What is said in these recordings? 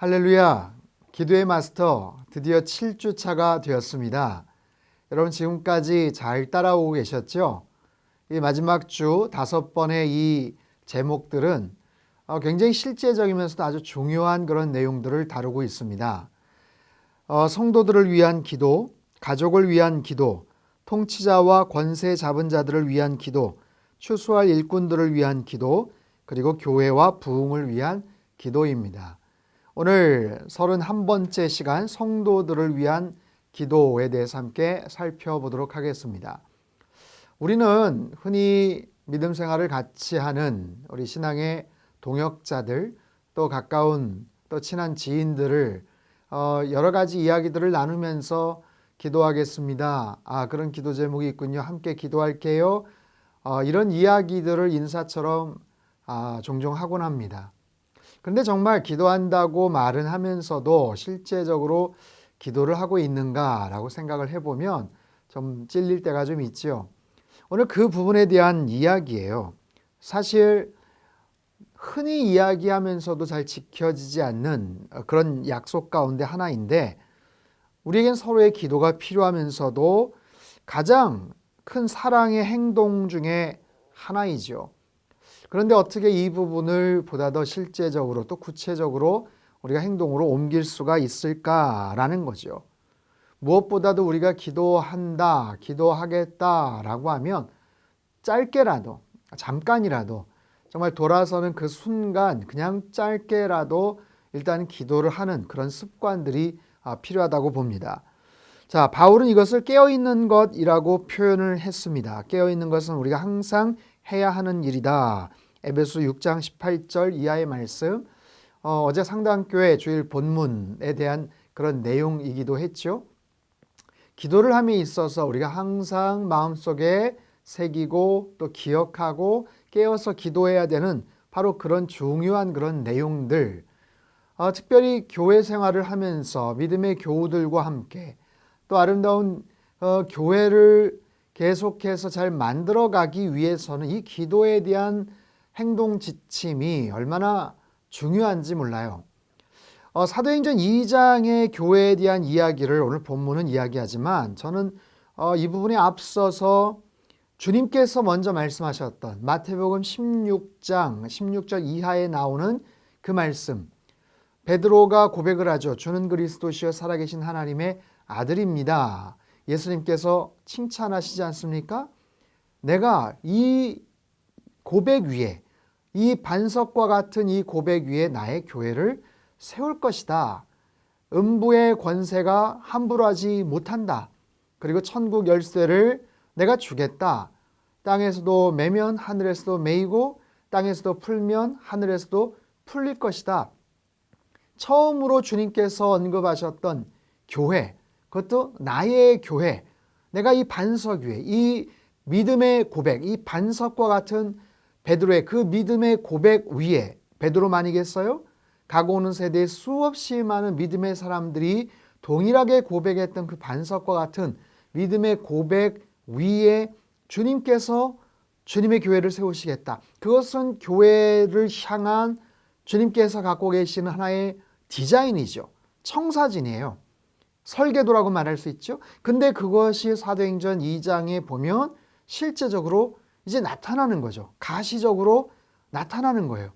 할렐루야! 기도의 마스터 드디어 7주차가 되었습니다. 여러분 지금까지 잘 따라오고 계셨죠? 이 마지막 주 5번의 이 제목들은 굉장히 실제적이면서도 아주 중요한 그런 내용들을 다루고 있습니다. 성도들을 위한 기도, 가족을 위한 기도, 통치자와 권세 잡은 자들을 위한 기도, 추수할 일꾼들을 위한 기도, 그리고 교회와 부흥을 위한 기도입니다. 오늘 31번째 시간 성도들을 위한 기도에 대해서 함께 살펴보도록 하겠습니다. 우리는 흔히 믿음 생활을 같이 하는 우리 신앙의 동역자들, 또 가까운 또 친한 지인들을 여러 가지 이야기들을 나누면서 기도하겠습니다. 그런 기도 제목이 있군요. 함께 기도할게요. 이런 이야기들을 인사처럼 종종 하곤 합니다. 그런데 정말 기도한다고 말은 하면서도 실제적으로 기도를 하고 있는가라고 생각을 해보면 좀 찔릴 때가 좀 있죠. 오늘 그 부분에 대한 이야기예요. 사실 흔히 이야기하면서도 잘 지켜지지 않는 그런 약속 가운데 하나인데 우리에겐 서로의 기도가 필요하면서도 가장 큰 사랑의 행동 중에 하나이죠. 그런데 어떻게 이 부분을 보다 더 실제적으로 또 구체적으로 우리가 행동으로 옮길 수가 있을까라는 거죠. 무엇보다도 우리가 기도한다, 기도하겠다라고 하면 짧게라도, 잠깐이라도 정말 돌아서는 그 순간 그냥 짧게라도 일단 기도를 하는 그런 습관들이 필요하다고 봅니다. 자, 바울은 이것을 깨어있는 것이라고 표현을 했습니다. 깨어있는 것은 우리가 항상 해야 하는 일이다. 에베소 6장 18절 이하의 말씀, 어제 상당교회 주일 본문에 대한 그런 내용이기도 했죠. 기도를 함에 있어서 우리가 항상 마음속에 새기고 또 기억하고 깨어서 기도해야 되는 바로 그런 중요한 그런 내용들, 특별히 교회 생활을 하면서 믿음의 교우들과 함께 또 아름다운 교회를 계속해서 잘 만들어가기 위해서는 이 기도에 대한 행동 지침이 얼마나 중요한지 몰라요. 사도행전 2장의 교회에 대한 이야기를 오늘 본문은 이야기하지만 저는 이 부분에 앞서서 주님께서 먼저 말씀하셨던 마태복음 16장 16절 이하에 나오는 그 말씀, 베드로가 고백을 하죠. 주는 그리스도시여 살아계신 하나님의 아들입니다. 예수님께서 칭찬하시지 않습니까? 내가 이 고백 위에, 이 반석과 같은 이 고백 위에 나의 교회를 세울 것이다. 음부의 권세가 함부로 하지 못한다. 그리고 천국 열쇠를 내가 주겠다. 땅에서도 매면 하늘에서도 매이고 땅에서도 풀면 하늘에서도 풀릴 것이다. 처음으로 주님께서 언급하셨던 교회, 그것도 나의 교회, 내가 이 반석 위에, 이 믿음의 고백, 이 반석과 같은 베드로의 그 믿음의 고백 위에, 베드로만이겠어요? 가고 오는 세대에 수없이 많은 믿음의 사람들이 동일하게 고백했던 그 반석과 같은 믿음의 고백 위에 주님께서 주님의 교회를 세우시겠다. 그것은 교회를 향한 주님께서 갖고 계시는 하나의 디자인이죠. 청사진이에요. 설계도라고 말할 수 있죠. 근데 그것이 사도행전 2장에 보면 실제적으로 이제 나타나는 거죠. 가시적으로 나타나는 거예요.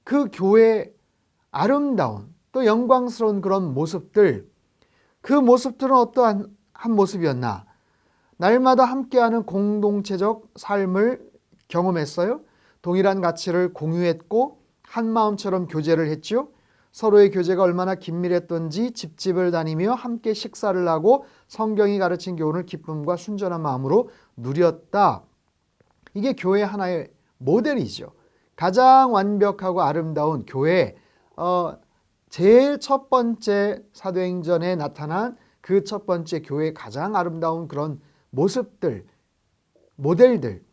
그 교회의 아름다운 또 영광스러운 그런 모습들, 그 모습들은 어떠한 모습이었나? 날마다 함께하는 공동체적 삶을 경험했어요. 동일한 가치를 공유했고 한 마음처럼 교제를 했죠. 서로의 교제가 얼마나 긴밀했던지 집집을 다니며 함께 식사를 하고 성경이 가르친 교훈을 기쁨과 순전한 마음으로 누렸다. 이게 교회의 하나의 모델이죠. 가장 완벽하고 아름다운 교회, 제일 첫 번째 사도행전에 나타난 그 첫 번째 교회의 가장 아름다운 그런 모습들, 모델들.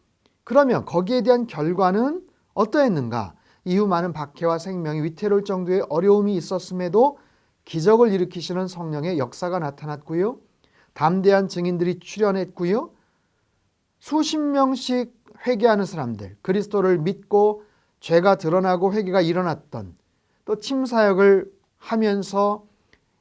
그러면 거기에 대한 결과는 어떠했는가? 이후 많은 박해와 생명이 위태로울 정도의 어려움이 있었음에도 기적을 일으키시는 성령의 역사가 나타났고요. 담대한 증인들이 출현했고요. 수십 명씩 회개하는 사람들, 그리스도를 믿고 죄가 드러나고 회개가 일어났던 또 팀사역을 하면서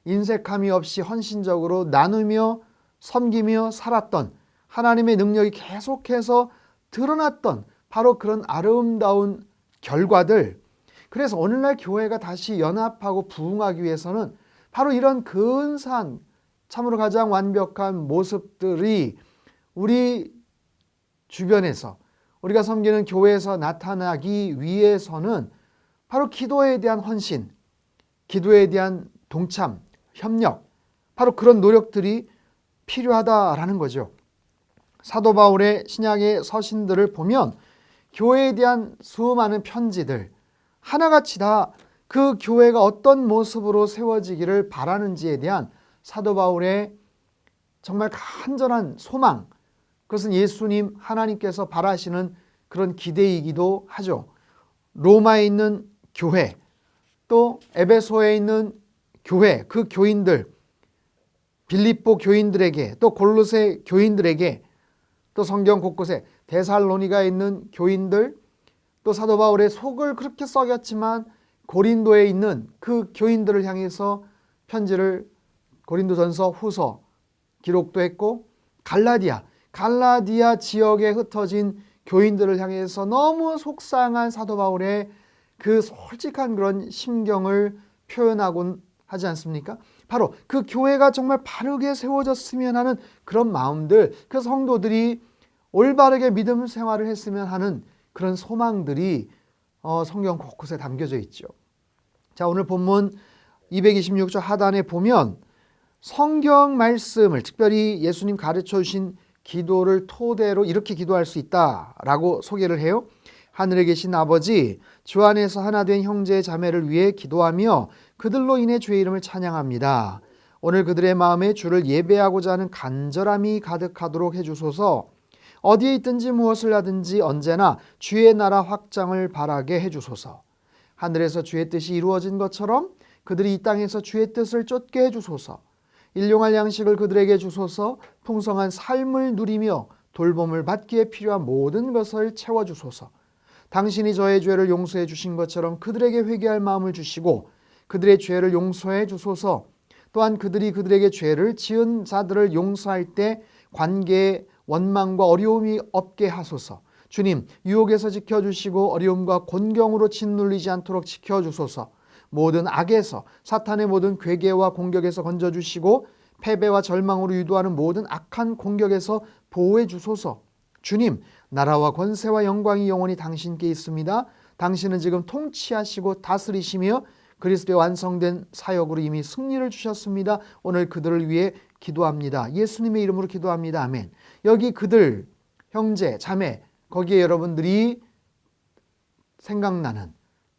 인색함이 없이 헌신적으로 나누며 섬기며 살았던 하나님의 능력이 계속해서 드러났던 바로 그런 아름다운 결과들. 그래서 오늘날 교회가 다시 연합하고 부흥하기 위해서는 바로 이런 근사한 참으로 가장 완벽한 모습들이 우리 주변에서 우리가 섬기는 교회에서 나타나기 위해서는 바로 기도에 대한 헌신, 기도에 대한 동참, 협력, 바로 그런 노력들이 필요하다라는 거죠. 사도 바울의 신약의 서신들을 보면 교회에 대한 수많은 편지들 하나같이 다 그 교회가 어떤 모습으로 세워지기를 바라는지에 대한 사도 바울의 정말 간절한 소망, 그것은 예수님 하나님께서 바라시는 그런 기대이기도 하죠. 로마에 있는 교회, 또 에베소에 있는 교회, 그 교인들, 빌립보 교인들에게, 또 골로새 교인들에게, 또 성경 곳곳에 데살로니가에 있는 교인들, 또 사도 바울의 속을 그렇게 썩였지만 고린도에 있는 그 교인들을 향해서 편지를 고린도전서 후서 기록도 했고, 갈라디아 지역에 흩어진 교인들을 향해서 너무 속상한 사도 바울의 그 솔직한 그런 심경을 표현하곤 하지 않습니까? 바로 그 교회가 정말 바르게 세워졌으면 하는 그런 마음들, 그 성도들이 올바르게 믿음 생활을 했으면 하는 그런 소망들이 성경 곳곳에 담겨져 있죠. 자, 오늘 본문 226조 하단에 보면 성경 말씀을, 특별히 예수님 가르쳐 주신 기도를 토대로 이렇게 기도할 수 있다라고 소개를 해요. 하늘에 계신 아버지, 주 안에서 하나 된 형제 자매를 위해 기도하며 그들로 인해 주의 이름을 찬양합니다. 오늘 그들의 마음에 주를 예배하고자 하는 간절함이 가득하도록 해주소서. 어디에 있든지 무엇을 하든지 언제나 주의 나라 확장을 바라게 해주소서. 하늘에서 주의 뜻이 이루어진 것처럼 그들이 이 땅에서 주의 뜻을 쫓게 해주소서. 일용할 양식을 그들에게 주소서. 풍성한 삶을 누리며 돌봄을 받기에 필요한 모든 것을 채워주소서. 당신이 저의 죄를 용서해 주신 것처럼 그들에게 회개할 마음을 주시고 그들의 죄를 용서해 주소서. 또한 그들이 그들에게 죄를 지은 자들을 용서할 때 관계에 원망과 어려움이 없게 하소서. 주님, 유혹에서 지켜주시고 어려움과 곤경으로 짓눌리지 않도록 지켜주소서. 모든 악에서, 사탄의 모든 괴계와 공격에서 건져주시고 패배와 절망으로 유도하는 모든 악한 공격에서 보호해 주소서. 주님, 나라와 권세와 영광이 영원히 당신께 있습니다. 당신은 지금 통치하시고 다스리시며 그리스도의 완성된 사역으로 이미 승리를 주셨습니다. 오늘 그들을 위해 기도합니다. 예수님의 이름으로 기도합니다. 아멘. 여기 그들, 형제, 자매, 거기에 여러분들이 생각나는,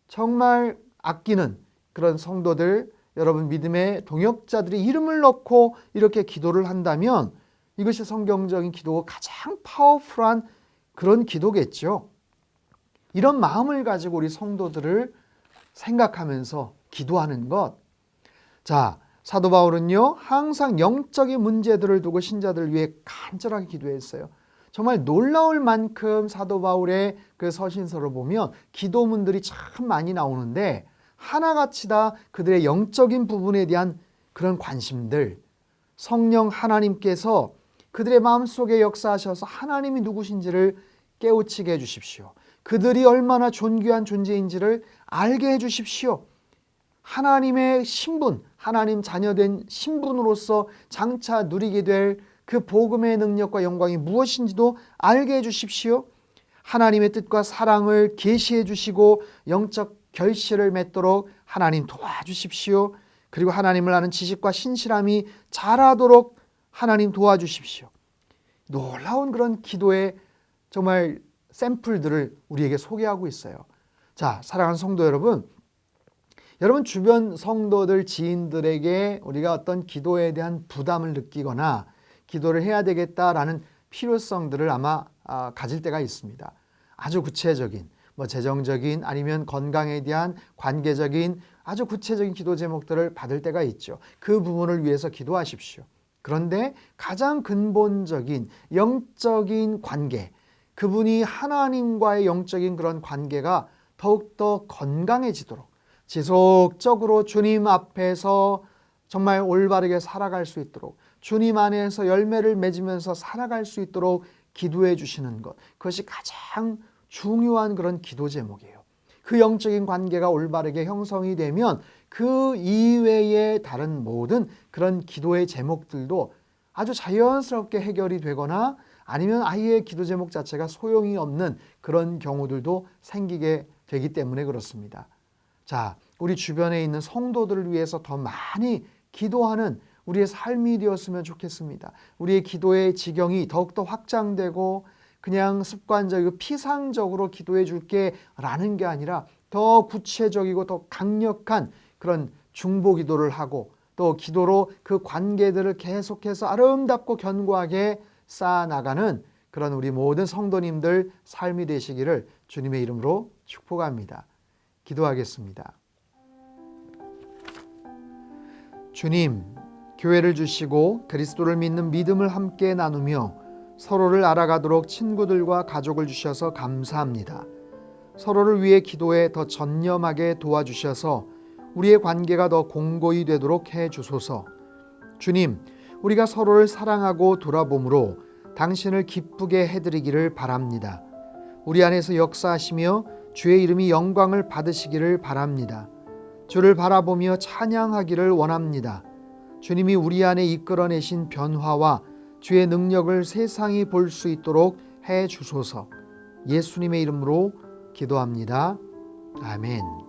정말 아끼는 그런 성도들, 여러분 믿음의 동역자들의 이름을 넣고 이렇게 기도를 한다면 이것이 성경적인 기도가 가장 파워풀한 그런 기도겠죠. 이런 마음을 가지고 우리 성도들을 생각하면서 기도하는 것. 자, 사도 바울은요, 항상 영적인 문제들을 두고 신자들을 위해 간절하게 기도했어요. 정말 놀라울 만큼 사도 바울의 그 서신서를 보면 기도문들이 참 많이 나오는데 하나같이 다 그들의 영적인 부분에 대한 그런 관심들, 성령 하나님께서 그들의 마음속에 역사하셔서 하나님이 누구신지를 깨우치게 해주십시오. 그들이 얼마나 존귀한 존재인지를 알게 해주십시오. 하나님의 신분, 하나님 자녀된 신분으로서 장차 누리게 될 그 복음의 능력과 영광이 무엇인지도 알게 해주십시오. 하나님의 뜻과 사랑을 계시해 주시고 영적 결실을 맺도록 하나님 도와주십시오. 그리고 하나님을 아는 지식과 신실함이 자라도록 하나님 도와주십시오. 놀라운 그런 기도의 정말 샘플들을 우리에게 소개하고 있어요. 자, 사랑하는 성도 여러분, 여러분 주변 성도들, 지인들에게 우리가 어떤 기도에 대한 부담을 느끼거나 기도를 해야 되겠다라는 필요성들을 아마 가질 때가 있습니다. 아주 구체적인, 재정적인 아니면 건강에 대한 관계적인 아주 구체적인 기도 제목들을 받을 때가 있죠. 그 부분을 위해서 기도하십시오. 그런데 가장 근본적인 영적인 관계, 그분이 하나님과의 영적인 그런 관계가 더욱더 건강해지도록, 지속적으로 주님 앞에서 정말 올바르게 살아갈 수 있도록, 주님 안에서 열매를 맺으면서 살아갈 수 있도록 기도해 주시는 것, 그것이 가장 중요한 그런 기도 제목이에요. 그 영적인 관계가 올바르게 형성이 되면 그 이외의 다른 모든 그런 기도의 제목들도 아주 자연스럽게 해결이 되거나 아니면 아예 기도 제목 자체가 소용이 없는 그런 경우들도 생기게 되기 때문에 그렇습니다. 자, 우리 주변에 있는 성도들을 위해서 더 많이 기도하는 우리의 삶이 되었으면 좋겠습니다. 우리의 기도의 지경이 더욱더 확장되고 그냥 습관적이고 피상적으로 기도해 줄게 라는 게 아니라 더 구체적이고 더 강력한 그런 중보 기도를 하고 또 기도로 그 관계들을 계속해서 아름답고 견고하게 쌓아나가는 그런 우리 모든 성도님들 삶이 되시기를 주님의 이름으로 축복합니다. 기도하겠습니다. 주님, 교회를 주시고 그리스도를 믿는 믿음을 함께 나누며 서로를 알아가도록 친구들과 가족을 주셔서 감사합니다. 서로를 위해 기도에 더 전념하게 도와주셔서 우리의 관계가 더 공고히 되도록 해 주소서. 주님, 우리가 서로를 사랑하고 돌아봄으로 당신을 기쁘게 해드리기를 바랍니다. 우리 안에서 역사하시며 주의 이름이 영광을 받으시기를 바랍니다. 주를 바라보며 찬양하기를 원합니다. 주님이 우리 안에 이끌어내신 변화와 주의 능력을 세상이 볼 수 있도록 해 주소서. 예수님의 이름으로 기도합니다. 아멘.